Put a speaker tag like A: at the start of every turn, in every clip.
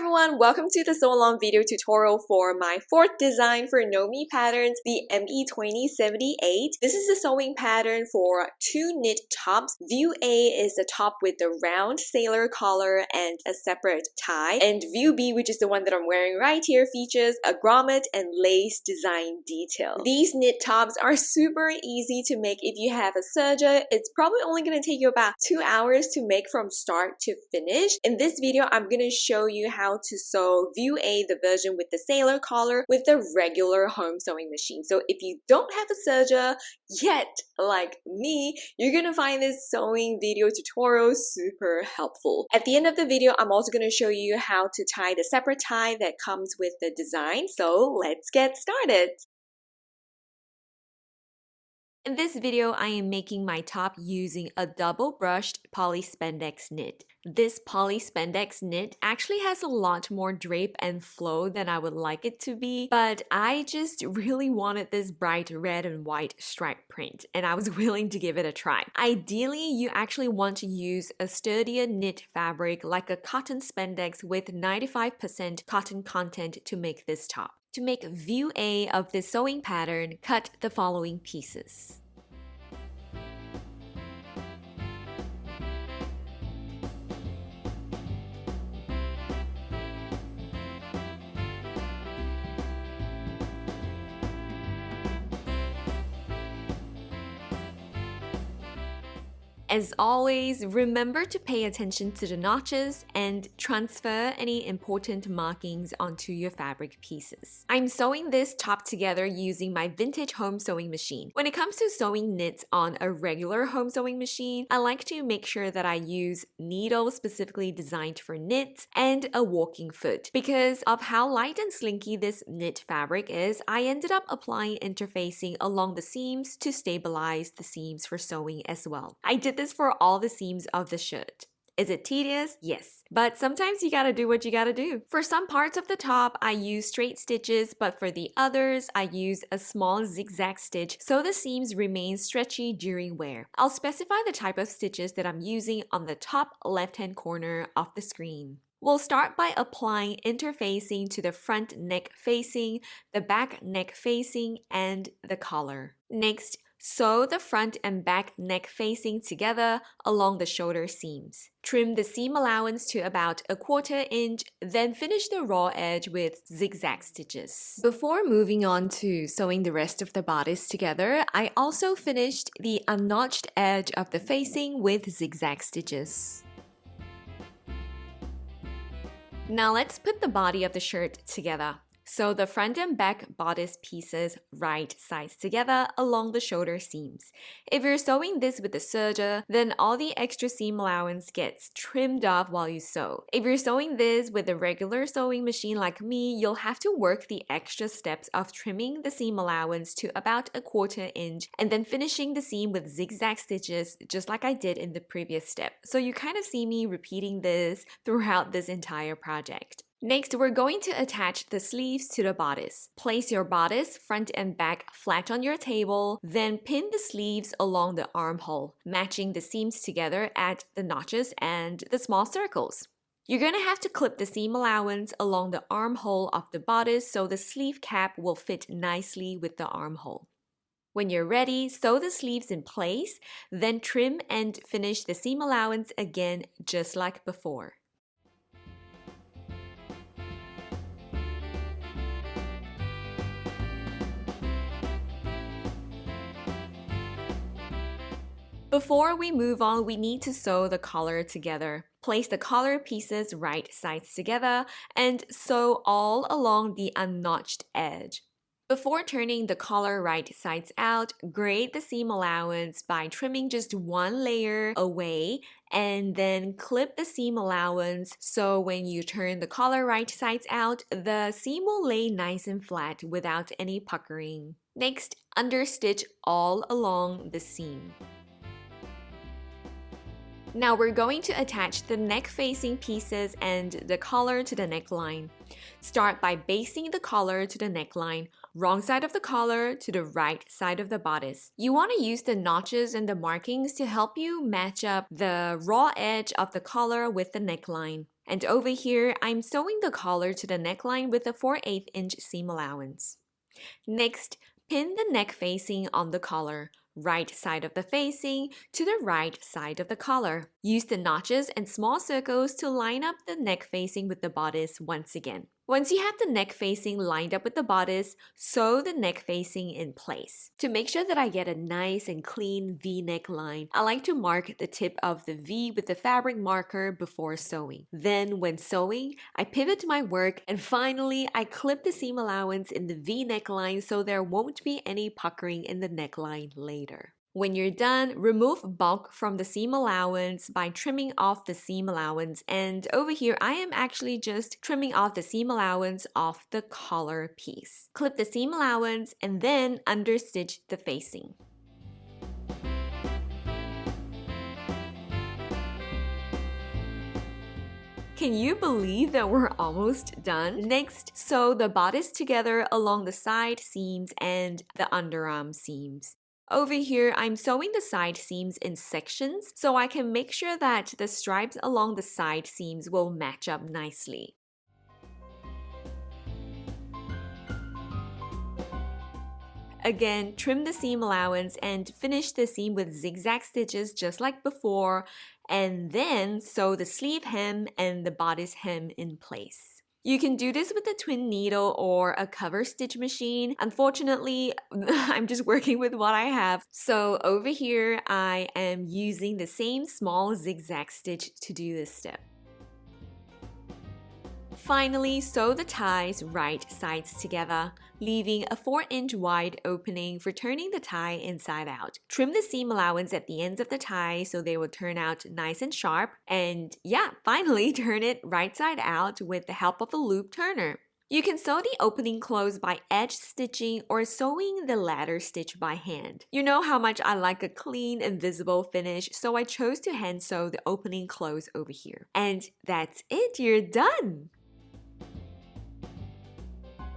A: everyone, welcome to the sew along video tutorial for my fourth design for Know Me patterns, the ME2078. This is a sewing pattern for two knit tops. View A is the top with the round sailor collar and a separate tie, and View B, which is the one that I'm wearing right here, features a grommet and lace design detail. These knit tops are super easy to make if you have a serger. It's probably only going to take you about 2 hours to make from start to finish. In this video, I'm going to show you how to sew View A, the version with the sailor collar, with the regular home sewing machine. So if you don't have a serger yet, like me, you're going to find this sewing video tutorial super helpful. At the end of the video, I'm also going to show you how to tie the separate tie that comes with the design. So let's get started. In this video, I am making my top using a double brushed poly spandex knit. This poly spandex knit actually has a lot more drape and flow than I would like it to be, but I just really wanted this bright red and white stripe print, and I was willing to give it a try. Ideally, you actually want to use a sturdier knit fabric like a cotton spandex with 95% cotton content to make this top. To make View A of this sewing pattern, cut the following pieces. As always, remember to pay attention to the notches and transfer any important markings onto your fabric pieces. I'm sewing this top together using my vintage home sewing machine. When it comes to sewing knits on a regular home sewing machine, I like to make sure that I use needles specifically designed for knits and a walking foot. Because of how light and slinky this knit fabric is, I ended up applying interfacing along the seams to stabilize the seams for sewing as well. I did this for all the seams of the shirt. Is it tedious? Yes. But sometimes you gotta do what you gotta do. For some parts of the top, I use straight stitches, but for the others, I use a small zigzag stitch so the seams remain stretchy during wear. I'll specify the type of stitches that I'm using on the top left-hand corner of the screen. We'll start by applying interfacing to the front neck facing, the back neck facing, and the collar. Next, sew the front and back neck facing together along the shoulder seams. Trim the seam allowance to about 1/4 inch, then finish the raw edge with zigzag stitches. Before moving on to sewing the rest of the bodice together, I also finished the unnotched edge of the facing with zigzag stitches. Now let's put the body of the shirt together. Sew the front and back bodice pieces right sides together along the shoulder seams. If you're sewing this with a serger, then all the extra seam allowance gets trimmed off while you sew. If you're sewing this with a regular sewing machine like me, you'll have to work the extra steps of trimming the seam allowance to about 1/4 inch and then finishing the seam with zigzag stitches just like I did in the previous step. So you kind of see me repeating this throughout this entire project. Next, we're going to attach the sleeves to the bodice. Place your bodice front and back flat on your table, then pin the sleeves along the armhole, matching the seams together at the notches and the small circles. You're going to have to clip the seam allowance along the armhole of the bodice so the sleeve cap will fit nicely with the armhole. When you're ready, sew the sleeves in place, then trim and finish the seam allowance again just like before. Before we move on, we need to sew the collar together. Place the collar pieces right sides together and sew all along the unnotched edge. Before turning the collar right sides out, grade the seam allowance by trimming just one layer away and then clip the seam allowance so when you turn the collar right sides out, the seam will lay nice and flat without any puckering. Next, understitch all along the seam. Now we're going to attach the neck facing pieces and the collar to the neckline. Start by basting the collar to the neckline, wrong side of the collar to the right side of the bodice. You want to use the notches and the markings to help you match up the raw edge of the collar with the neckline. And over here, I'm sewing the collar to the neckline with a 4/8 inch seam allowance. Next, pin the neck facing on the collar, right side of the facing to the right side of the collar. Use the notches and small circles to line up the neck facing with the bodice once again. Once you have the neck facing lined up with the bodice, sew the neck facing in place. To make sure that I get a nice and clean V-neck line, I like to mark the tip of the V with the fabric marker before sewing. Then when sewing, I pivot my work and finally I clip the seam allowance in the V-neck line so there won't be any puckering in the neckline later. When you're done, remove bulk from the seam allowance by trimming off the seam allowance, and over here I am actually just trimming off the seam allowance off the collar piece. Clip the seam allowance and then understitch the facing. Can you believe that we're almost done? Next, sew the bodice together along the side seams and the underarm seams. Over here, I'm sewing the side seams in sections so I can make sure that the stripes along the side seams will match up nicely. Again, trim the seam allowance and finish the seam with zigzag stitches just like before, and then sew the sleeve hem and the bodice hem in place. You can do this with a twin needle or a cover stitch machine. Unfortunately, I'm just working with what I have. So over here, I am using the same small zigzag stitch to do this step. Finally, sew the ties right sides together, leaving a 4-inch wide opening for turning the tie inside out. Trim the seam allowance at the ends of the tie so they will turn out nice and sharp. And yeah, finally turn it right side out with the help of a loop turner. You can sew the opening closed by edge stitching or sewing the ladder stitch by hand. You know how much I like a clean and visible finish, so I chose to hand sew the opening close over here. And that's it, you're done!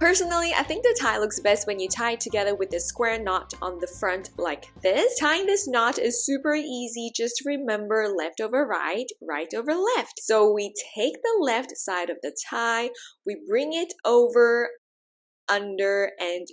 A: Personally, I think the tie looks best when you tie it together with a square knot on the front like this. Tying this knot is super easy. Just remember left over right, right over left. So we take the left side of the tie, we bring it over, under, and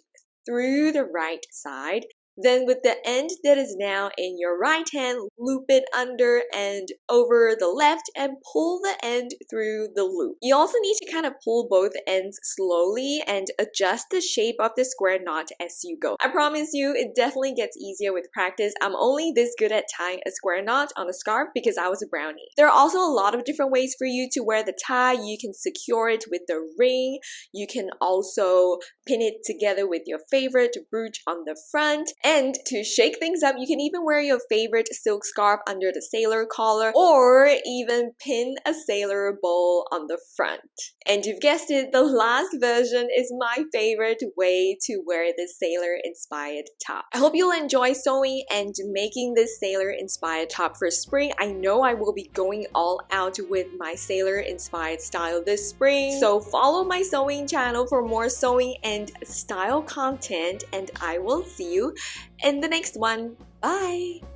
A: through the right side. Then with the end that is now in your right hand, loop it under and over the left and pull the end through the loop. You also need to kind of pull both ends slowly and adjust the shape of the square knot as you go. I promise you, it definitely gets easier with practice. I'm only this good at tying a square knot on a scarf because I was a brownie. There are also a lot of different ways for you to wear the tie. You can secure it with the ring. You can also pin it together with your favorite brooch on the front. And to shake things up, you can even wear your favorite silk scarf under the sailor collar or even pin a sailor bow on the front. And you've guessed it, the last version is my favorite way to wear this sailor inspired top. I hope you'll enjoy sewing and making this sailor inspired top for spring. I know I will be going all out with my sailor inspired style this spring. So follow my sewing channel for more sewing and style content, and I will see you in the next one. Bye!